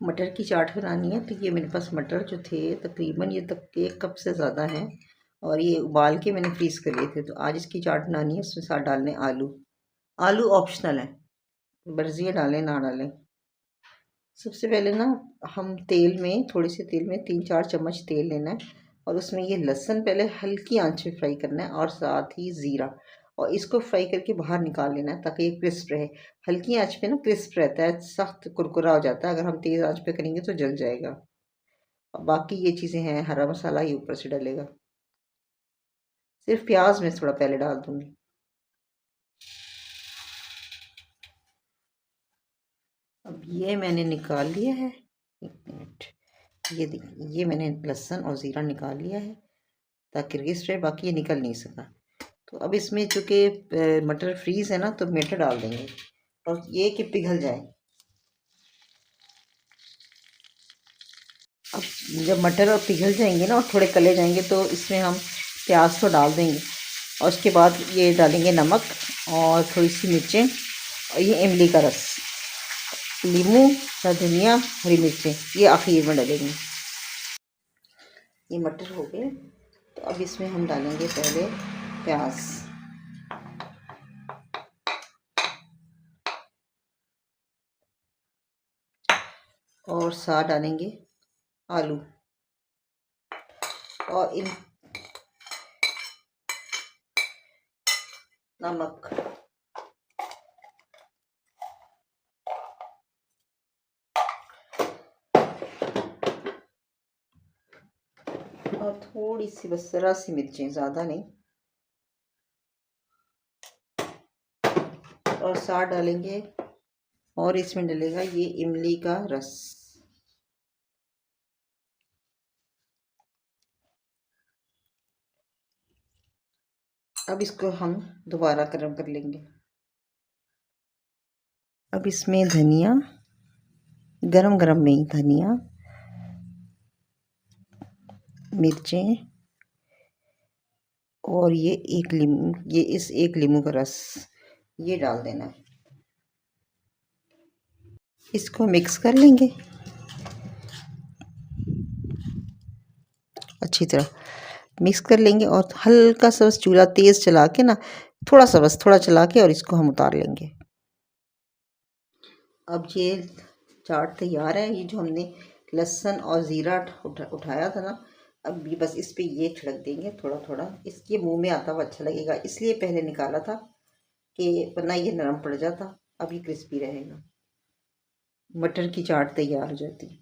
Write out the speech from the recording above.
मटर की चाट बनानी है तो ये मेरे पास मटर जो थे तकरीबन ये तक 1 कप से ज़्यादा हैं और ये उबाल के मैंने फ्रीज़ कर लिए थे। तो आज इसकी चाट बनानी है। उसमें साथ डालने आलू। आलू ऑप्शनल है, मर्ज़ी है डालें ना डालें। सबसे पहले ना हम तेल में, थोड़े से तेल में 3-4 चम्मच तेल लेना है और उसमें ये लहसुन पहले हल्की आंच पे फ्राई करना है और साथ ही ज़ीरा, और इसको फ्राई करके बाहर निकाल लेना है ताकि ये क्रिस्प रहे। हल्की आंच पे ना क्रिस्प रहता है, सख्त कुरकुरा हो जाता है। अगर हम तेज़ आंच पे करेंगे तो जल जाएगा। और बाकी ये चीज़ें हैं, हरा मसाला ही ऊपर से डलेगा। सिर्फ प्याज में थोड़ा पहले डाल दूँगी। अब ये मैंने निकाल लिया है, 1 मिनट। ये देखिए, ये मैंने लहसुन और ज़ीरा निकाल लिया है ताकि क्रिस्प रहे, बाकी ये निकल नहीं सका। तो अब इसमें चूँकि मटर फ्रीज़ है ना, तो मटर डाल देंगे और ये कि पिघल जाए। अब जब मटर और पिघल जाएंगे ना और थोड़े कले जाएंगे तो इसमें हम प्याज तो डाल देंगे और उसके बाद ये डालेंगे नमक और थोड़ी सी मिर्चें और ये इमली का रस, नींबू, धनिया, हरी मिर्चें, ये आखिर में डालेंगे। ये मटर हो गए तो अब इसमें हम डालेंगे पहले प्याज और साथ डालेंगे आलू और इन नमक और थोड़ी सी बस ज़रा सी मिर्चें, ज़्यादा नहीं। और साथ डालेंगे और इसमें डलेगा ये इमली का रस। अब इसको हम दोबारा गर्म कर लेंगे। अब इसमें धनिया, गरम गरम में ही धनिया, मिर्चें और ये 1 लीमू, ये इस 1 लीमू का रस ये डाल देना है। इसको मिक्स कर लेंगे अच्छी तरह, मिक्स कर लेंगे और हल्का सा बस चूल्हा तेज़ चला के ना, थोड़ा सा बस थोड़ा चला के, और इसको हम उतार लेंगे। अब ये चाट तैयार है। ये जो हमने लहसुन और ज़ीरा उठाया था ना, अब ये बस इस पे ये छिड़क देंगे थोड़ा थोड़ा। इसके मुंह में आता हुआ अच्छा लगेगा, इसलिए पहले निकाला था कि वरना ये नरम पड़ जाता। अब ये क्रिस्पी रहेगा। मटर की चाट तैयार हो जाती है।